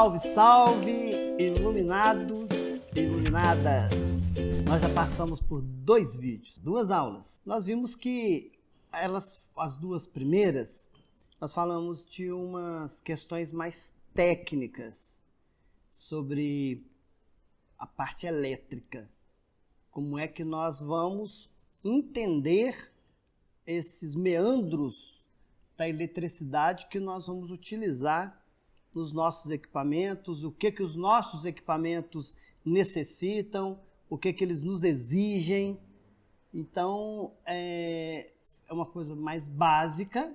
Salve, salve, iluminados e iluminadas! Nós já passamos por 2 vídeos, 2 aulas. Nós vimos que as 2 primeiras, nós falamos de umas questões mais técnicas sobre a parte elétrica. Como é que nós vamos entender esses meandros da eletricidade que nós vamos utilizar nos nossos equipamentos, o que os nossos equipamentos necessitam, o que eles nos exigem. Então, é uma coisa mais básica,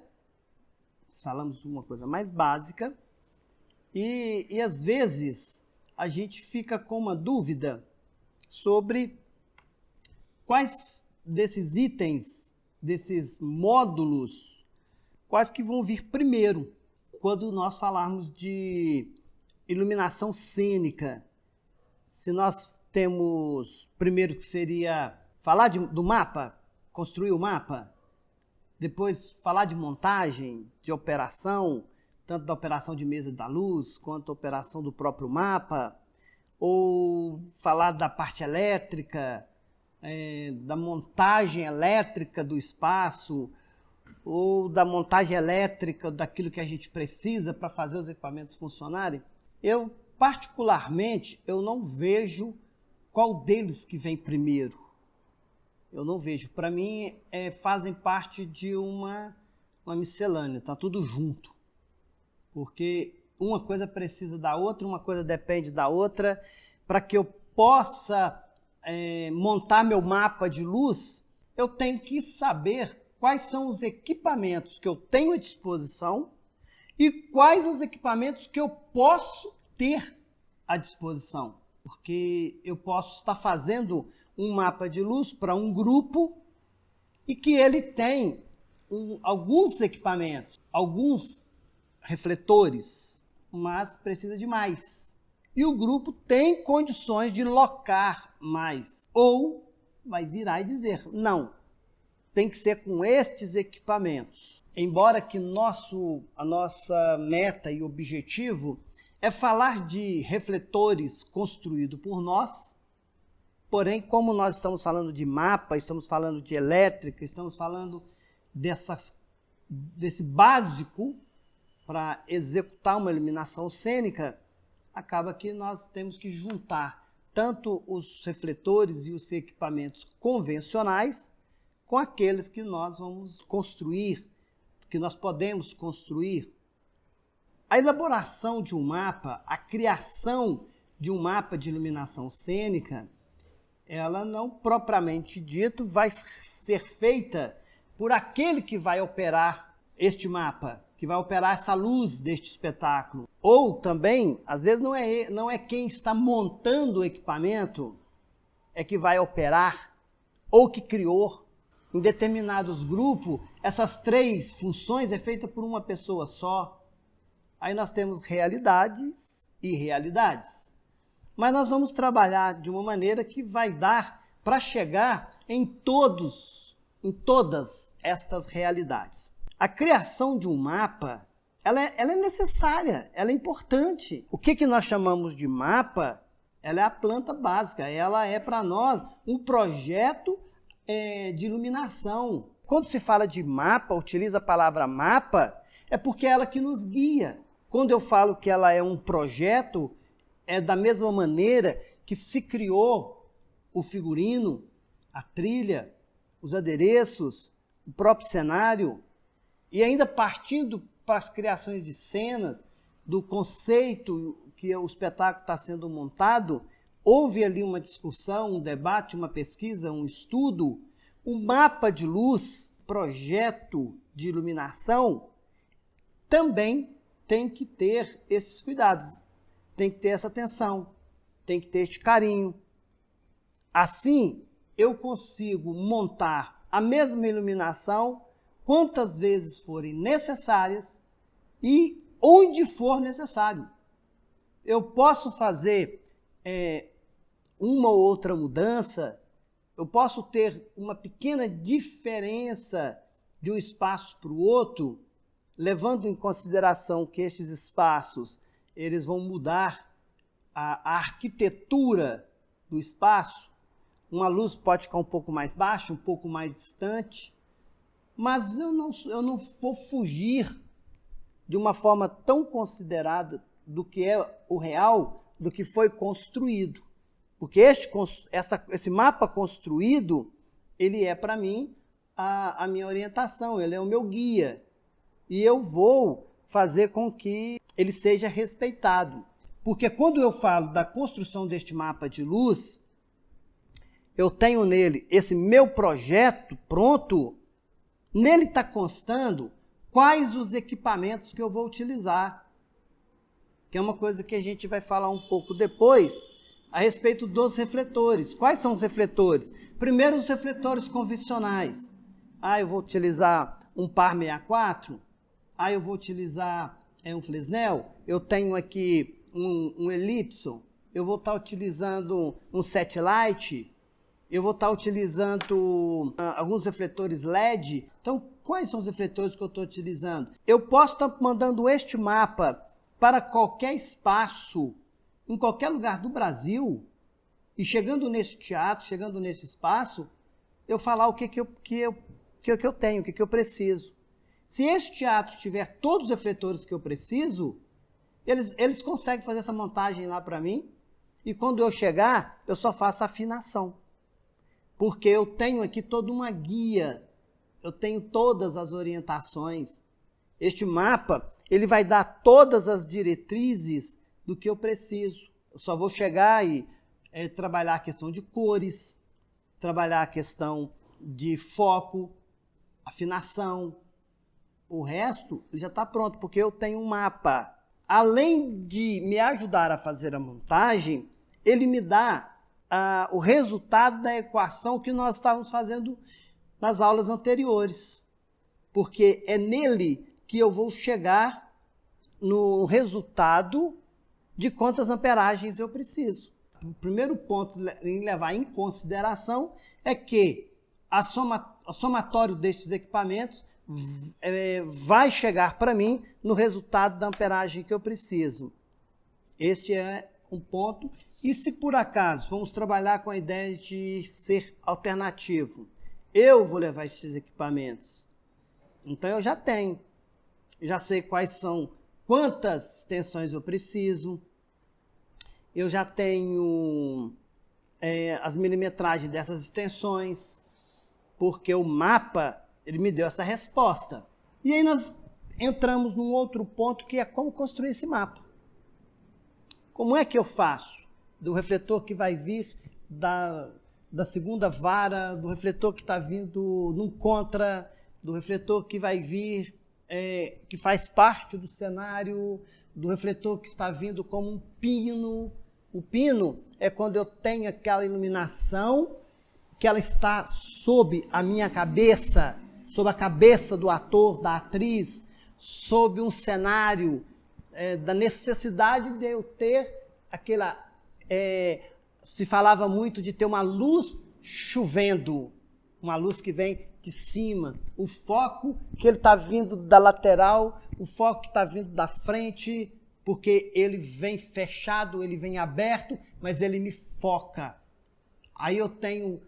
falamos uma coisa mais básica, e às vezes a gente fica com uma dúvida sobre quais desses itens, desses módulos, quais que vão vir primeiro, quando nós falarmos de iluminação cênica. Se nós temos, primeiro que seria falar do mapa, construir o mapa, depois falar de montagem, de operação, tanto da operação de mesa da luz, quanto da operação do próprio mapa, ou falar da parte elétrica, da montagem elétrica do espaço, ou da montagem elétrica daquilo que a gente precisa para fazer os equipamentos funcionarem, eu, particularmente, eu não vejo qual deles que vem primeiro. Eu não vejo. Para mim, fazem parte de uma miscelânea, está tudo junto. Porque uma coisa precisa da outra, uma coisa depende da outra. Para que eu possa montar meu mapa de luz, eu tenho que saber quais são os equipamentos que eu tenho à disposição e quais os equipamentos que eu posso ter à disposição. Porque eu posso estar fazendo um mapa de luz para um grupo e que ele tem alguns equipamentos, alguns refletores, mas precisa de mais. E o grupo tem condições de locar mais. Ou vai virar e dizer, não, tem que ser com estes equipamentos. Embora que a nossa meta e objetivo é falar de refletores construídos por nós, porém, como nós estamos falando de mapa, estamos falando de elétrica, estamos falando desse básico para executar uma iluminação cênica, acaba que nós temos que juntar tanto os refletores e os equipamentos convencionais com aqueles que nós vamos construir, que nós podemos construir. A elaboração de um mapa, a criação de um mapa de iluminação cênica, ela não propriamente dito vai ser feita por aquele que vai operar este mapa, que vai operar essa luz deste espetáculo. Ou também, às vezes não é quem está montando o equipamento é que vai operar ou que criou. Em determinados grupos, essas 3 funções é feita por uma pessoa só. Aí nós temos realidades e irrealidades. Mas nós vamos trabalhar de uma maneira que vai dar para chegar em todas estas realidades. A criação de um mapa, ela é necessária, ela é importante. O que nós chamamos de mapa? Ela é a planta básica, ela é para nós um projeto de iluminação. Quando se fala de mapa, utiliza a palavra mapa, é porque é ela que nos guia. Quando eu falo que ela é um projeto, é da mesma maneira que se criou o figurino, a trilha, os adereços, o próprio cenário, e ainda partindo para as criações de cenas, do conceito que o espetáculo está sendo montado, houve ali uma discussão, um debate, uma pesquisa, um estudo. O mapa de luz, projeto de iluminação, também tem que ter esses cuidados, tem que ter essa atenção, tem que ter este carinho. Assim, eu consigo montar a mesma iluminação quantas vezes forem necessárias e onde for necessário. Eu posso fazer uma ou outra mudança, eu posso ter uma pequena diferença de um espaço para o outro, levando em consideração que estes espaços eles vão mudar a arquitetura do espaço. Uma luz pode ficar um pouco mais baixa, um pouco mais distante, mas eu não vou fugir de uma forma tão considerada do que é o real, do que foi construído. Porque esse mapa construído, ele é para mim a minha orientação, ele é o meu guia. E eu vou fazer com que ele seja respeitado. Porque quando eu falo da construção deste mapa de luz, eu tenho nele esse meu projeto pronto, nele está constando quais os equipamentos que eu vou utilizar, que é uma coisa que a gente vai falar um pouco depois, a respeito dos refletores. Quais são os refletores? Primeiro, os refletores convencionais. Eu vou utilizar um par 64, eu vou utilizar um Fresnel, eu tenho aqui um Ellipson, eu vou estar utilizando um Satellite, eu vou estar utilizando alguns refletores LED. Então, quais são os refletores que eu estou utilizando? Eu posso estar mandando este mapa para qualquer espaço, em qualquer lugar do Brasil, e chegando nesse teatro, chegando nesse espaço, eu falar o que eu tenho, o que eu preciso. Se esse teatro tiver todos os refletores que eu preciso, eles conseguem fazer essa montagem lá para mim, e quando eu chegar, eu só faço a afinação. Porque eu tenho aqui toda uma guia, eu tenho todas as orientações. Este mapa, ele vai dar todas as diretrizes do que eu preciso. Eu só vou chegar e trabalhar a questão de cores, trabalhar a questão de foco, afinação. O resto já está pronto, porque eu tenho um mapa. Além de me ajudar a fazer a montagem, ele me dá o resultado da equação que nós estávamos fazendo nas aulas anteriores. Porque é nele que eu vou chegar no resultado de quantas amperagens eu preciso. O primeiro ponto em levar em consideração é que o somatório destes equipamentos vai chegar para mim no resultado da amperagem que eu preciso. Este é um ponto. E se por acaso vamos trabalhar com a ideia de ser alternativo, eu vou levar esses equipamentos. Então eu já tenho. Já sei quantas extensões eu preciso. Eu já tenho as milimetragens dessas extensões, porque o mapa ele me deu essa resposta. E aí nós entramos num outro ponto, que é como construir esse mapa. Como é que eu faço? Do refletor que vai vir da segunda vara, do refletor que está vindo num contra, do refletor que vai vir, que faz parte do cenário, do refletor que está vindo como um pino. O pino é quando eu tenho aquela iluminação, que ela está sob a minha cabeça, sob a cabeça do ator, da atriz, sob um cenário da necessidade de eu ter aquela... se falava muito de ter uma luz chovendo, uma luz que vem de cima, o foco que ele está vindo da lateral, o foco que está vindo da frente, porque ele vem fechado, ele vem aberto, mas ele me foca. Aí eu tenho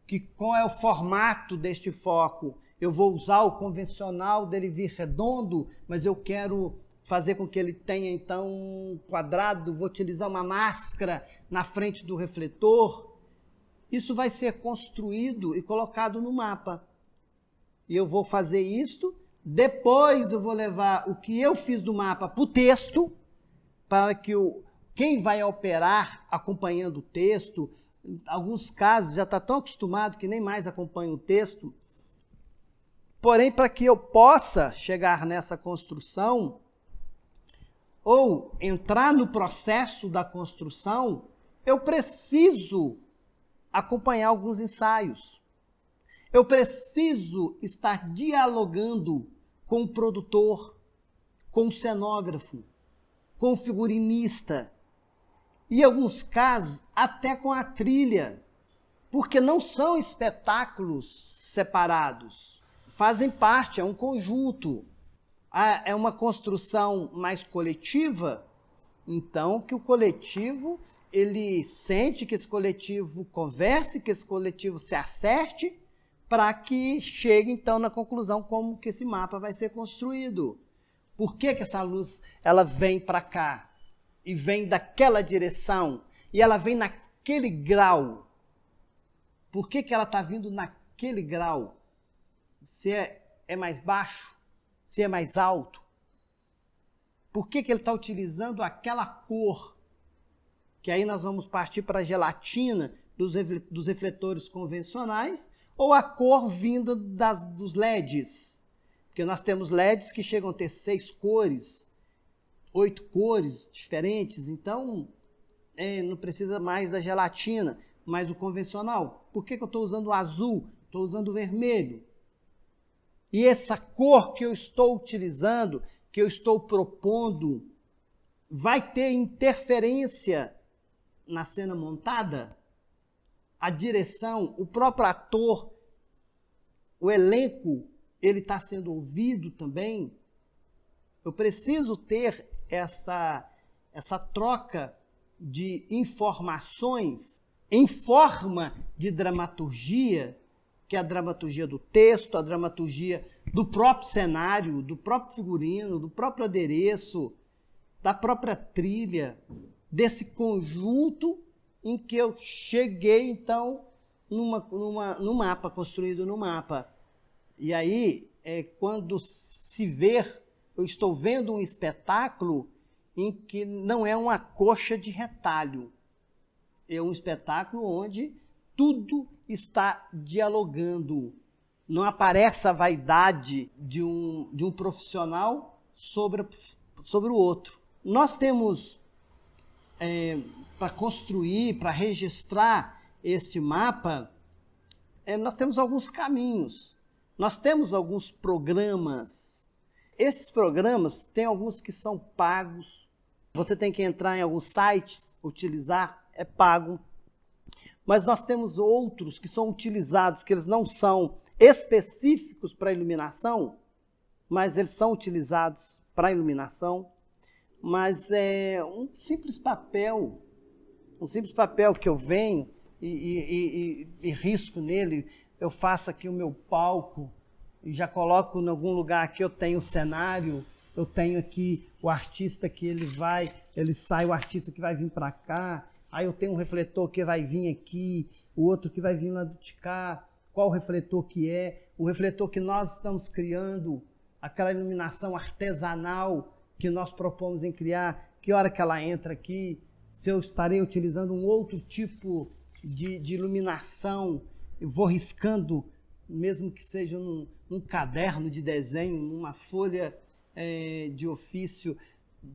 que, qual é o formato deste foco? Eu vou usar o convencional dele vir redondo, mas eu quero fazer com que ele tenha, então, um quadrado, vou utilizar uma máscara na frente do refletor. Isso vai ser construído e colocado no mapa. E eu vou fazer isto, depois eu vou levar o que eu fiz do mapa para o texto, para que quem vai operar acompanhando o texto, em alguns casos já está tão acostumado que nem mais acompanha o texto, porém para que eu possa chegar nessa construção, ou entrar no processo da construção, eu preciso acompanhar alguns ensaios. Eu preciso estar dialogando com o produtor, com o cenógrafo, com o figurinista, e em alguns casos até com a trilha, porque não são espetáculos separados, fazem parte, é um conjunto. É uma construção mais coletiva, Então, que o coletivo, ele sente, que esse coletivo converse, que esse coletivo se acerte, para que chegue, então, na conclusão como que esse mapa vai ser construído. Por que que essa luz ela vem para cá e vem daquela direção e ela vem naquele grau? Por que que ela está vindo naquele grau? Se é mais baixo? Se é mais alto? Por que que ele está utilizando aquela cor? Que aí nós vamos partir para a gelatina dos refletores convencionais ou a cor vinda dos LEDs. Porque nós temos LEDs que chegam a ter 6 cores, 8 cores diferentes, então não precisa mais da gelatina, mas o convencional. Por que que eu estou usando o azul? Estou usando o vermelho. E essa cor que eu estou utilizando, que eu estou propondo, vai ter interferência na cena montada? A direção, o próprio ator, o elenco, ele está sendo ouvido também? Eu preciso ter essa troca de informações em forma de dramaturgia, que é a dramaturgia do texto, a dramaturgia do próprio cenário, do próprio figurino, do próprio adereço, da própria trilha, desse conjunto em que eu cheguei, então, num mapa, construído no mapa. E aí, quando se ver, eu estou vendo um espetáculo em que não é uma coxa de retalho. É um espetáculo onde tudo está dialogando. Não aparece a vaidade de um profissional sobre o outro. Nós temos, para construir, para registrar este mapa, nós temos alguns caminhos. Nós temos alguns programas. Esses programas, tem alguns que são pagos. Você tem que entrar em alguns sites, utilizar, é pago. Mas nós temos outros que são utilizados, que eles não são específicos para iluminação, mas eles são utilizados para iluminação. Mas é um simples papel que eu venho e risco nele. Eu faço aqui o meu palco e já coloco em algum lugar aqui, eu tenho o cenário, eu tenho aqui o artista que ele sai, o artista que vai vir para cá, aí eu tenho um refletor que vai vir aqui, o outro que vai vir lá de cá, qual o refletor que é, o refletor que nós estamos criando, aquela iluminação artesanal que nós propomos em criar, que hora que ela entra aqui, se eu estarei utilizando um outro tipo de iluminação, eu vou riscando, mesmo que seja num caderno de desenho, numa folha de ofício,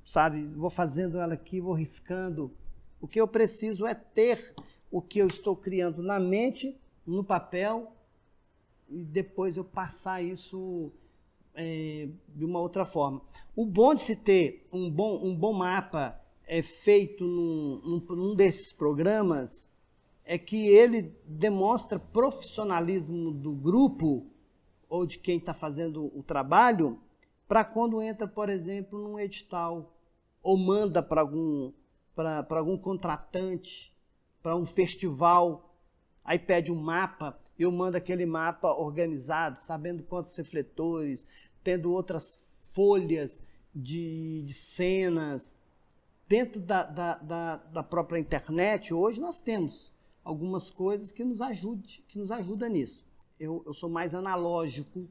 sabe? Vou fazendo ela aqui, vou riscando. O que eu preciso é ter o que eu estou criando na mente, no papel, e depois eu passar isso de uma outra forma. O bom de se ter um bom mapa feito num desses programas é que ele demonstra profissionalismo do grupo ou de quem está fazendo o trabalho para quando entra, por exemplo, num edital ou manda para algum contratante, para um festival, aí pede um mapa, eu mando aquele mapa organizado, sabendo quantos refletores, tendo outras folhas de cenas. Dentro da própria internet, hoje nós temos algumas coisas que nos ajudam nisso. Eu sou mais analógico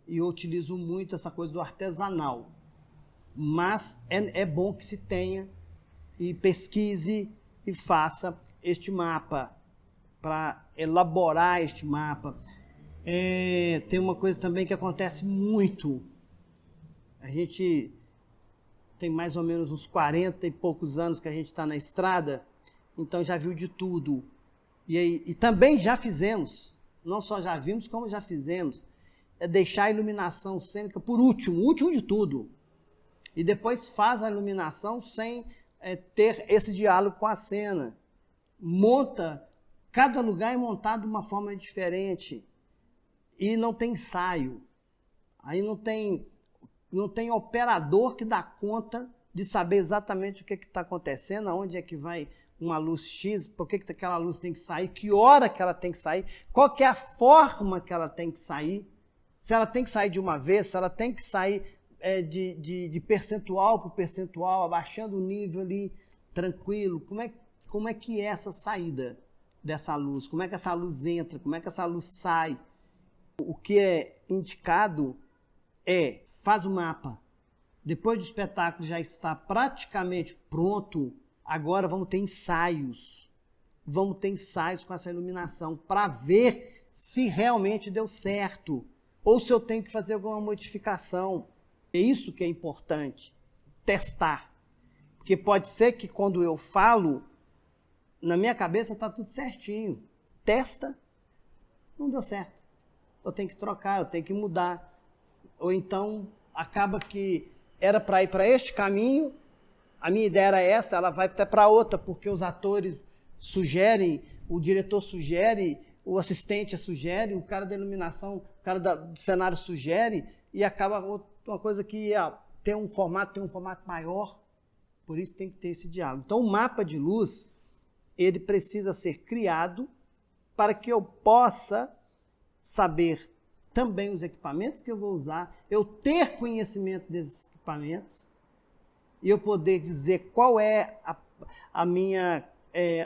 e eu utilizo muito essa coisa do artesanal. Mas é bom que se tenha e pesquise e faça este mapa, para elaborar este mapa. Tem uma coisa também que acontece muito. A gente tem mais ou menos uns 40 e poucos anos que a gente está na estrada, então já viu de tudo. E também já fizemos, não só já vimos, como já fizemos, deixar a iluminação cênica por último, o último de tudo. E depois faz a iluminação sem ter esse diálogo com a cena. Cada lugar é montado de uma forma diferente. E não tem ensaio. Aí não tem operador que dá conta de saber exatamente o que está acontecendo, aonde é que vai uma luz X, por que aquela luz tem que sair, que hora que ela tem que sair, qual que é a forma que ela tem que sair, se ela tem que sair de uma vez, se ela tem que sair de percentual para percentual, abaixando o nível ali, tranquilo, como é que é essa saída dessa luz, como é que essa luz entra, como é que essa luz sai. O que é indicado faz o mapa. Depois do espetáculo já está praticamente pronto, agora vamos ter ensaios. Vamos ter ensaios com essa iluminação para ver se realmente deu certo ou se eu tenho que fazer alguma modificação. É isso que é importante, testar. Porque pode ser que quando eu falo, na minha cabeça está tudo certinho. Testa, não deu certo. Eu tenho que trocar, eu tenho que mudar. Ou então acaba que era para ir para este caminho, a minha ideia era essa, ela vai até para outra, porque os atores sugerem, o diretor sugere, o assistente sugere, o cara da iluminação, o cara do cenário sugere, e acaba uma coisa que tem um formato maior, por isso tem que ter esse diálogo. Então o mapa de luz, ele precisa ser criado para que eu possa saber também os equipamentos que eu vou usar, eu ter conhecimento desses equipamentos e eu poder dizer qual é a minha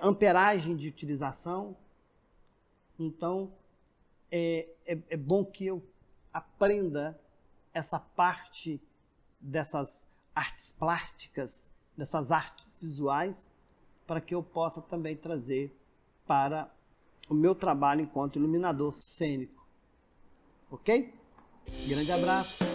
amperagem de utilização. Então, é bom que eu aprenda essa parte dessas artes plásticas, dessas artes visuais, para que eu possa também trazer para o meu trabalho enquanto iluminador cênico. Ok? Grande abraço.